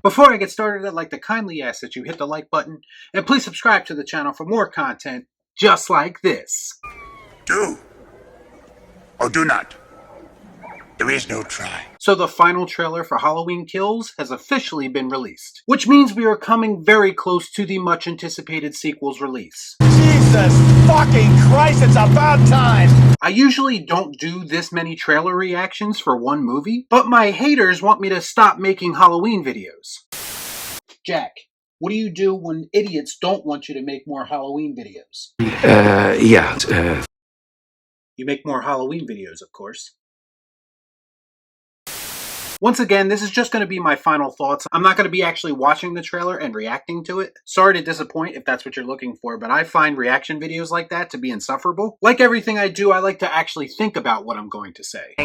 Before I get started, I'd like to kindly ask that you hit the like button and please subscribe to the channel for more content just like this. Do or do not. There is no try. So the final trailer for Halloween Kills has officially been released, which means we are coming very close to the much anticipated sequel's release. Jesus fucking Christ, it's about time! I usually don't do this many trailer reactions for one movie, but my haters want me to stop making Halloween videos. Jack, what do you do when idiots don't want you to make more Halloween videos? You make more Halloween videos, of course. Once again, this is just going to be my final thoughts. I'm not going to be actually watching the trailer and reacting to it. Sorry to disappoint if that's what you're looking for, but I find reaction videos like that to be insufferable. Like everything I do, I like to actually think about what I'm going to say.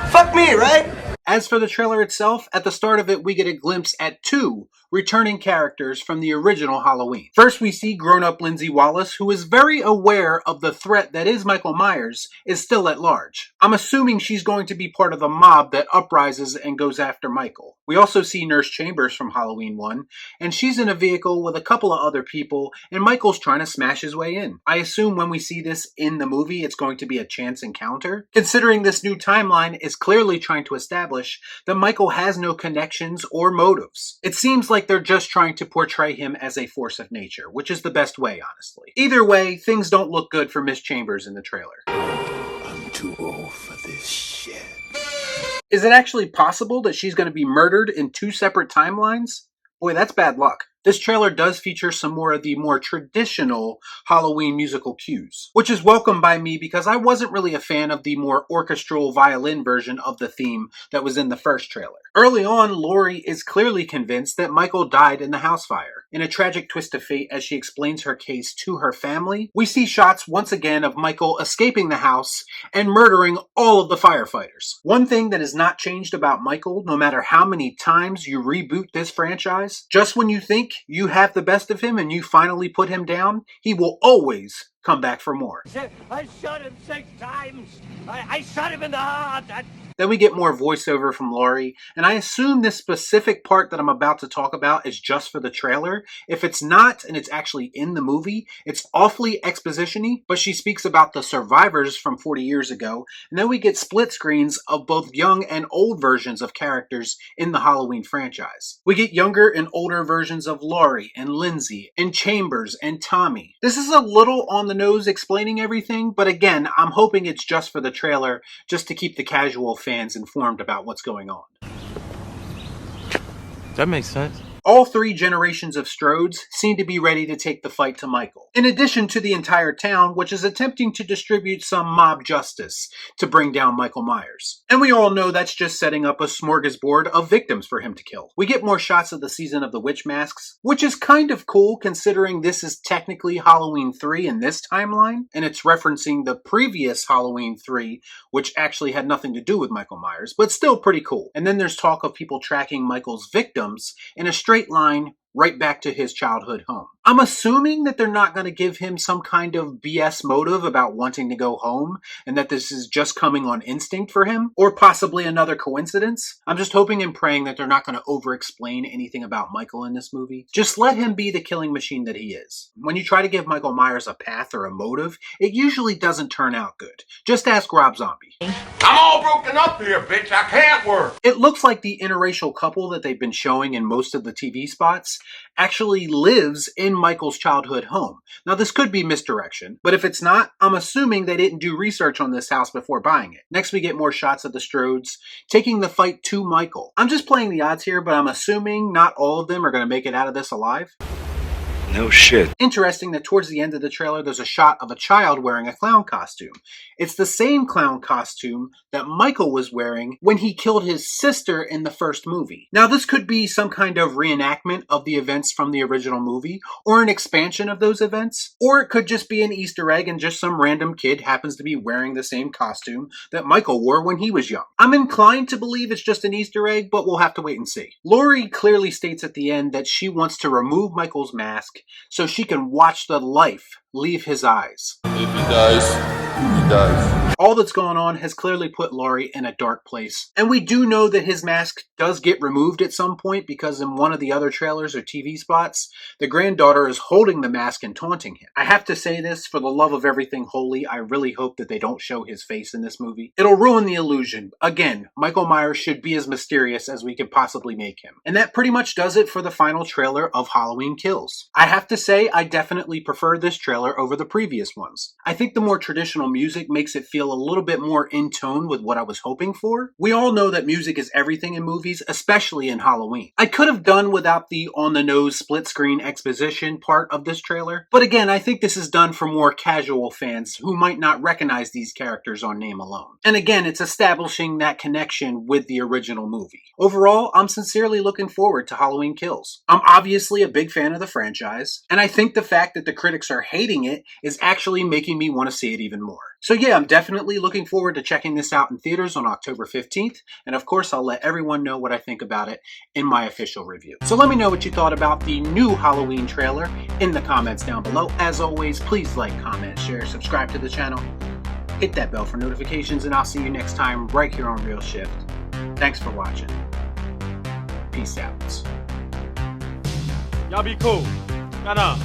Fuck me, right? As for the trailer itself, at the start of it, we get a glimpse at two returning characters from the original Halloween. First, we see grown-up Lindsay Wallace, who is very aware of the threat that is Michael Myers, is still at large. I'm assuming she's going to be part of the mob that uprises and goes after Michael. We also see Nurse Chambers from Halloween 1, and she's in a vehicle with a couple of other people, and Michael's trying to smash his way in. I assume when we see this in the movie, it's going to be a chance encounter, considering this new timeline is clearly trying to establish that Michael has no connections or motives. It seems like they're just trying to portray him as a force of nature, which is the best way, honestly. Either way, things don't look good for Miss Chambers in the trailer. I'm too old for this shit. Is it actually possible that she's going to be murdered in two separate timelines? Boy, that's bad luck. This trailer does feature some more of the more traditional Halloween musical cues, which is welcome by me because I wasn't really a fan of the more orchestral violin version of the theme that was in the first trailer. Early on, Laurie is clearly convinced that Michael died in the house fire. In a tragic twist of fate as she explains her case to her family, we see shots once again of Michael escaping the house and murdering all of the firefighters. One thing that has not changed about Michael, no matter how many times you reboot this franchise, just when you think you have the best of him and you finally put him down, he will always come back for more. I shot him 6 times! I shot him in the heart! Then we get more voiceover from Laurie, and I assume this specific part that I'm about to talk about is just for the trailer. If it's not, and it's actually in the movie, it's awfully exposition-y, but she speaks about the survivors from 40 years ago, and then we get split screens of both young and old versions of characters in the Halloween franchise. We get younger and older versions of Laurie and Lindsay and Chambers and Tommy. This is a little on the nose explaining everything, but again, I'm hoping it's just for the trailer, just to keep the casual fans informed about what's going on. That makes sense. All three generations of Strodes seem to be ready to take the fight to Michael, in addition to the entire town, which is attempting to distribute some mob justice to bring down Michael Myers. And we all know that's just setting up a smorgasbord of victims for him to kill. We get more shots of the season of the witch masks, which is kind of cool considering this is technically Halloween 3 in this timeline, and it's referencing the previous Halloween 3, which actually had nothing to do with Michael Myers, but still pretty cool. And then there's talk of people tracking Michael's victims in a straight line right back to his childhood home. I'm assuming that they're not going to give him some kind of BS motive about wanting to go home and that this is just coming on instinct for him, or possibly another coincidence. I'm just hoping and praying that they're not going to over-explain anything about Michael in this movie. Just let him be the killing machine that he is. When you try to give Michael Myers a path or a motive, it usually doesn't turn out good. Just ask Rob Zombie. I'm all broken up here, bitch. I can't work. It looks like the interracial couple that they've been showing in most of the TV spots actually lives in Michael's childhood home. Now, this could be misdirection, but if it's not, I'm assuming they didn't do research on this house before buying it. Next, we get more shots of the Strodes taking the fight to Michael. I'm just playing the odds here, but I'm assuming not all of them are going to make it out of this alive. No shit. Interesting that towards the end of the trailer, there's a shot of a child wearing a clown costume. It's the same clown costume that Michael was wearing when he killed his sister in the first movie. Now, this could be some kind of reenactment of the events from the original movie, or an expansion of those events, or it could just be an Easter egg and just some random kid happens to be wearing the same costume that Michael wore when he was young. I'm inclined to believe it's just an Easter egg, but we'll have to wait and see. Laurie clearly states at the end that she wants to remove Michael's mask so she can watch the life leave his eyes. If he dies, He does. All that's going on has clearly put Laurie in a dark place. And we do know that his mask does get removed at some point because in one of the other trailers or TV spots, the granddaughter is holding the mask and taunting him. I have to say this, for the love of everything holy, I really hope that they don't show his face in this movie. It'll ruin the illusion. Again, Michael Myers should be as mysterious as we could possibly make him. And that pretty much does it for the final trailer of Halloween Kills. I have to say, I definitely prefer this trailer over the previous ones. I think the more traditional music makes it feel a little bit more in tone with what I was hoping for. We all know that music is everything in movies, especially in Halloween. I could have done without the on-the-nose split-screen exposition part of this trailer, but again, I think this is done for more casual fans who might not recognize these characters on name alone. And again, it's establishing that connection with the original movie. Overall, I'm sincerely looking forward to Halloween Kills. I'm obviously a big fan of the franchise, and I think the fact that the critics are hating it is actually making me want to see it even more. So yeah, I'm definitely looking forward to checking this out in theaters on October 15th, and of course I'll let everyone know what I think about it in my official review. So let me know what you thought about the new Halloween trailer in the comments down below. As always, please like, comment, share, subscribe to the channel, hit that bell for notifications, and I'll see you next time right here on Real Shift. Thanks for watching. Peace out. Y'all be cool. Nah.